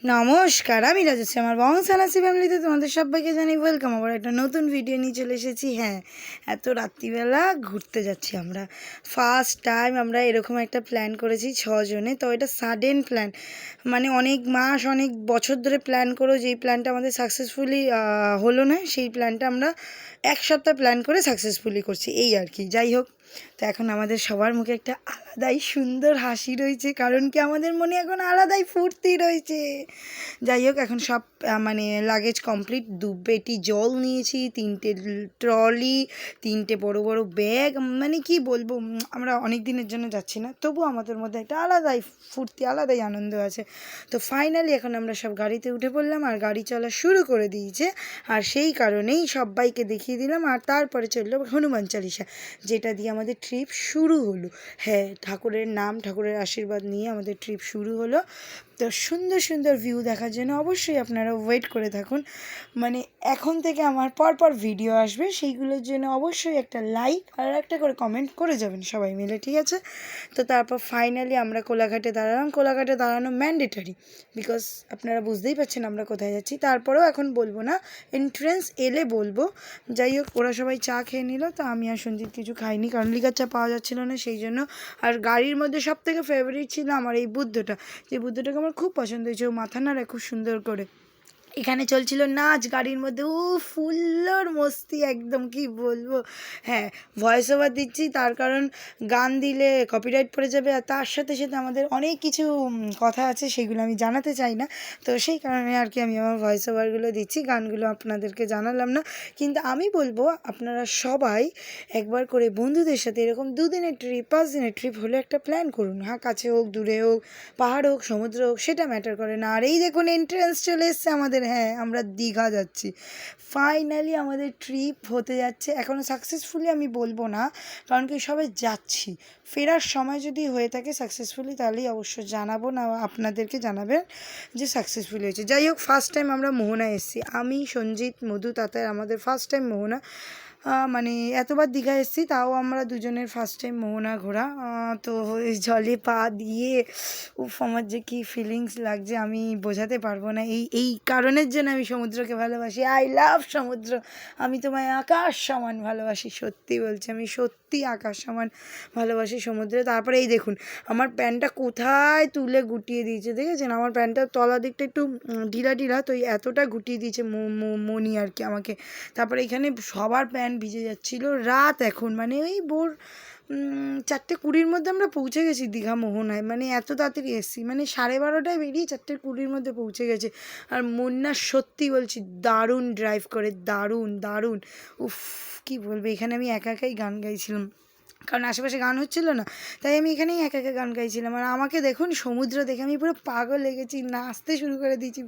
নমস্কার, আমি রাজশ্রী। আমার বংশালাসি ফ্যামিলিতে তোমাদের সবাইকে জানাই ওয়েলকাম। আবার একটা নতুন ভিডিও নিয়ে চলে এসেছি। হ্যাঁ, এত রাত্রিবেলা ঘুরতে যাচ্ছি আমরা। ফার্স্ট টাইম আমরা এরকম একটা প্ল্যান করেছি 6 জনে। তো এটা সাডেন প্ল্যান, মানে অনেক মাস অনেক বছর ধরে প্ল্যান করেও যেই প্ল্যানটা আমাদের সাকসেসফুলি হলো না, সেই প্ল্যানটা আমরা 1 সপ্তাহ প্ল্যান করে সাকসেসফুলি করছি, এই আর কি। যাই হোক, তো এখন আমাদের সবার মুখে একটা আলাদাই সুন্দর হাসি রয়েছে, কারণ কি আমাদের মনে এখন আলাদাই ফুর্তি রয়েছে। যাই হোক, এখন সব মানে লাগেজ কমপ্লিট। 2 পেটি জল নিয়েছি, 3টে ট্রলি, 3টে বড় বড় ব্যাগ। মানে কি বলবো, আমরা অনেক দিনের জন্য যাচ্ছি না, তবু আমাদের মধ্যে একটা আলাদাই ফুর্তি, আলাদাই আনন্দ আছে। তো ফাইনালি এখন আমরা সব গাড়িতে উঠে পড়লাম আর গাড়ি চলা শুরু করে দিয়েছে। আর সেই কারণেই সবাইকে দেখিয়ে দিলাম। আর তারপরে চললো হনুমান চালিসা, যেটা দিয়ে আমাদের ট্রিপ শুরু হলো। হ্যাঁ, ঠাকুরের নাম, ঠাকুরের আশীর্বাদ নিয়ে আমাদের ট্রিপ শুরু হলো। তো সুন্দর সুন্দর ভিউ দেখার জন্য অবশ্যই আপনারা ওয়েট করে থাকুন। মানে এখন থেকে আমার পরপর ভিডিও আসবে, সেইগুলোর জন্য অবশ্যই একটা লাইক আর একটা করে কমেন্ট করে যাবেন সবাই মিলে, ঠিক আছে? তো তারপর ফাইনালি আমরা কোলাঘাটে দাঁড়ালাম। কোলাঘাটে দাঁড়ানো ম্যান্ডেটারি, বিকজ আপনারা বুঝতেই পারছেন আমরা কোথায় যাচ্ছি। তারপরেও এখন বলবো না, এন্ট্রেন্স এলে বলবো। যাই হোক, ওরা সবাই চা খেয়ে নিল, তো আমি আর সঞ্জিত কিছু খাইনি, কারণ লিকার চা পাওয়া যাচ্ছিলো না, সেই জন্য। আর গাড়ির মধ্যে সব থেকে ফেভারিট ছিল আমার এই বুদ্ধটা, যে বুদ্ধটাকে আমার খুব পছন্দ হয়েছে। ও মাথা নাড়ে খুব সুন্দর করে। এখানে চলছিল নাচ গাড়ির মধ্যে, ফুল্লর মস্তি একদম, কি বলবো। হ্যাঁ, ভয়েস ওভার দিচ্ছি তার কারণ গান দিলে কপিরাইট পড়ে যাবে, আর তার সাথে সাথে আমাদের অনেক কিছু কথা আছে, সেগুলো আমি জানাতে চাই না। তো সেই কারণে আর কি আমি আমার ভয়েস ওভারগুলো দিচ্ছি, গানগুলো আপনাদেরকে জানালাম না। কিন্তু আমি বলবো আপনারা সবাই একবার করে বন্ধুদের সাথে এরকম 2 দিনের ট্রিপ, 5 দিনের ট্রিপ হলে একটা প্ল্যান করুন। হ্যাঁ, কাছে হোক দূরে হোক, পাহাড় হোক সমুদ্র হোক, সেটা ম্যাটার করে না। আর এই দেখুন এন্ট্রেন্স চলে এসছে আমাদের। হ্যাঁ, আমরা দীঘা যাচ্ছি। ফাইনালি আমাদের ট্রিপ হতে যাচ্ছে। এখনও সাকসেসফুলি আমি বলবো না, কারণ কি সবাই যাচ্ছি। ফেরার সময় যদি হয়ে থাকে সাকসেসফুলি, তাহলেই অবশ্য জানাবো, না আপনাদেরকে জানাবেন যে সাকসেসফুলি হয়েছে। যাই হোক, ফার্স্ট টাইম আমরা মোহনা এসেছি। আমি, সঞ্জিত, মধু, তাতার, আমাদের ফার্স্ট টাইম মোহনা। মানে এতবার দীঘা এসেছি, তাও আমরা দুজনের ফার্স্ট টাইম মোহনা ঘোরা। তো এই জলে পা দিয়ে আমার যে কী ফিলিংস লাগছে আমি বোঝাতে পারবো না। এই এই কারণের জন্য আমি সমুদ্রকে ভালোবাসি। আই লাভ সমুদ্র। আমি তোমায় আকাশ সমান ভালোবাসি, সত্যি বলছি, আমি সত্যি আকাশ সমান ভালোবাসি সমুদ্রে। তারপরে এই দেখুন আমার প্যান্টটা কোথায় তুলে গুটিয়ে দিয়েছে, দেখেছেন? আমার প্যান্টটার তলার দিকটা একটু ঢিলা ঢিলা, তো এতটা গুটিয়ে দিয়েছে মনি আর কি আমাকে। তারপরে এখানে সবার প্যান্ট ভিজে যাচ্ছিলো। রাত এখন, মানে ওই ভোর 4:20-র মধ্যে আমরা পৌঁছে গেছি দীঘা মোহনায়। মানে এত তাড়াতাড়ি এসেছি, মানে 12:30টায় বেরিয়ে 4:20-র মধ্যে পৌঁছে গেছে। আর মুন্না সত্যি বলছি দারুণ ড্রাইভ করে, দারুণ দারুণ। উফ, কী বলবো, এখানে আমি একা একাই গান গাইছিলাম, কারণ আশেপাশে গান হচ্ছিল না, তাই আমি এখানেই একা একা গান গাইছিলাম। আর আমাকে দেখুন, সমুদ্র দেখে আমি পুরো পাগল লেগেছি, নাচতে শুরু করে দিয়েছি,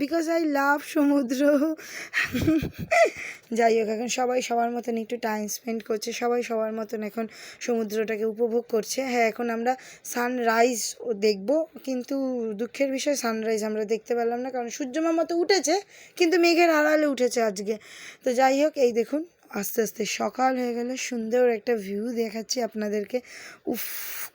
বিকজ আই লাভ সমুদ্র। যাই হোক, এখন সবাই সবার মতন একটু টাইম স্পেন্ড করছে, সবাই সবার মতন এখন সমুদ্রটাকে উপভোগ করছে। হ্যাঁ, এখন আমরা সানরাইজ দেখবো, কিন্তু দুঃখের বিষয় সানরাইজ আমরা দেখতে পেলাম না, কারণ সূর্যমামা তো উঠেছে, কিন্তু মেঘের আড়ালে উঠেছে আজকে। তো যাই হোক, এই দেখুন আস্তে আস্তে সকাল হয়ে গেলে সুন্দর একটা ভিউ দেখাচ্ছি আপনাদেরকে। উফ,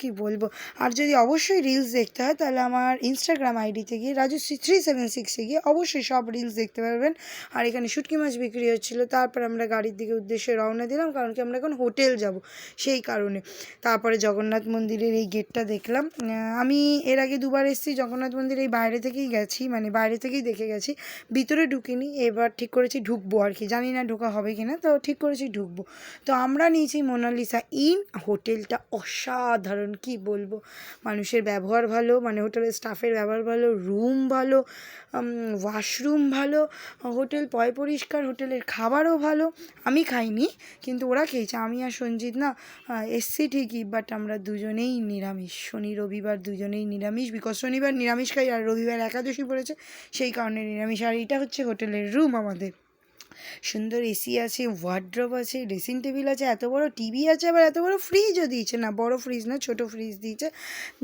কি বলবো। আর যদি অবশ্যই রিলস দেখতে হয়, তাহলে আমার ইনস্টাগ্রাম আইডিতে গিয়ে রাজশ্রী376-এ গিয়ে অবশ্যই সব রিলস দেখতে পারবেন। আর এখানে শুটকি মাছ বিক্রি হচ্ছিলো। তারপর আমরা গাড়ির দিকে উদ্দেশ্যে রওনা দিলাম, কারণ কি আমরা এখন হোটেল যাব, সেই কারণে। তারপরে জগন্নাথ মন্দিরের এই গেটটা দেখলাম। আমি এর আগে 2বার এসেছি জগন্নাথ মন্দির, এই বাইরে থেকেই গেছি, মানে বাইরে থেকেই দেখে গেছি, ভিতরে ঢুকিনি। এবার ঠিক করেছি ঢুকবো আর কি, জানি না ঢোকা হবে কি না, তো ঠিক করেছি ঢুকবো। তো আমরা নিয়েছি মোনালিসা ইন। হোটেলটা অসাধারণ, কি বলবো। মানুষের ব্যবহার ভালো, মানে হোটেলের স্টাফের ব্যবহার ভালো, রুম ভালো, ওয়াশরুম ভালো, হোটেল পয় পরিষ্কার, হোটেলের খাবারও ভালো। আমি খাইনি, কিন্তু ওরা খেয়েছে। আমি আর সঞ্জিত না এসছি ঠিকই, বাট আমরা দুজনেই নিরামিষ। শনি রবিবার দুজনেই নিরামিষ, বিকজ শনিবার নিরামিষ খাই আর রবিবার একাদশী পড়েছে, সেই কারণে নিরামিষ। আর এটা হচ্ছে হোটেলের রুম আমাদের। সুন্দর এসি আছে, ওয়ার্ড্রপ আছে, ড্রেসিং টেবিল আছে, এত বড় টিভি আছে, আবার এত বড় ফ্রিজও দিয়েছে, না বড় ফ্রিজ না ছোট ফ্রিজ দিয়েছে,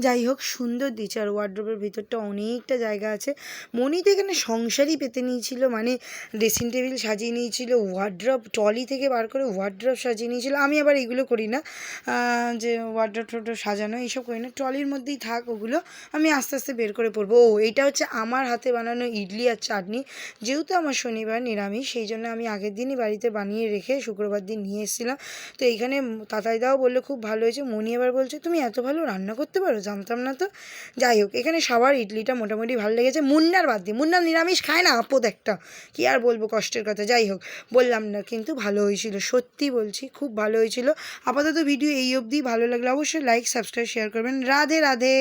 যাই হোক সুন্দর দিয়েছে। আর ওয়ার্ড্রপের ভিতরটা অনেকটা জায়গা আছে। মনি তো এখানে সংসারই পেতে নিয়েছিল, মানে ড্রেসিং টেবিল সাজিয়ে নিয়েছিল, ওয়ার্ড্রপ ট্রলি থেকে বার করে ওয়ার্ড্রপ সাজিয়ে নিয়েছিল। আমি আবার এগুলো করি না, যে ওয়ার্ড্রপ টোড্রপ সাজানো এইসব করি না, ট্রলির মধ্যেই থাক ওগুলো, আমি আস্তে আস্তে বের করে পরবো। ও এইটা হচ্ছে আমার হাতে বানানো ইডলি আর চাটনি। যেহেতু আমার শনিবার নিরামিষ, সেই জন্য আমি আগের দিনই বাড়িতে বানিয়ে রেখে শুক্রবার দিন নিয়ে এসেছিলাম। তো এইখানে তাতাইদাও বললো খুব ভালো হয়েছে। মনি এবার বলছে তুমি এত ভালো রান্না করতে পারো, জানতাম না তো। যাই হোক, এখানে সবার ইডলিটা মোটামুটি ভালো লেগেছে, মুন্নার বাদ দিয়ে। মুন্না নিরামিষ খায় না, আপদ একটা, কী আর বলবো কষ্টের কথা। যাই হোক, বললাম না, কিন্তু ভালো হয়েছিল, সত্যি বলছি খুব ভালো হয়েছিল। আপাতত ভিডিও এই অবধি। ভালো লাগলে অবশ্যই লাইক, সাবস্ক্রাইব, শেয়ার করবেন। রাধে রাধে।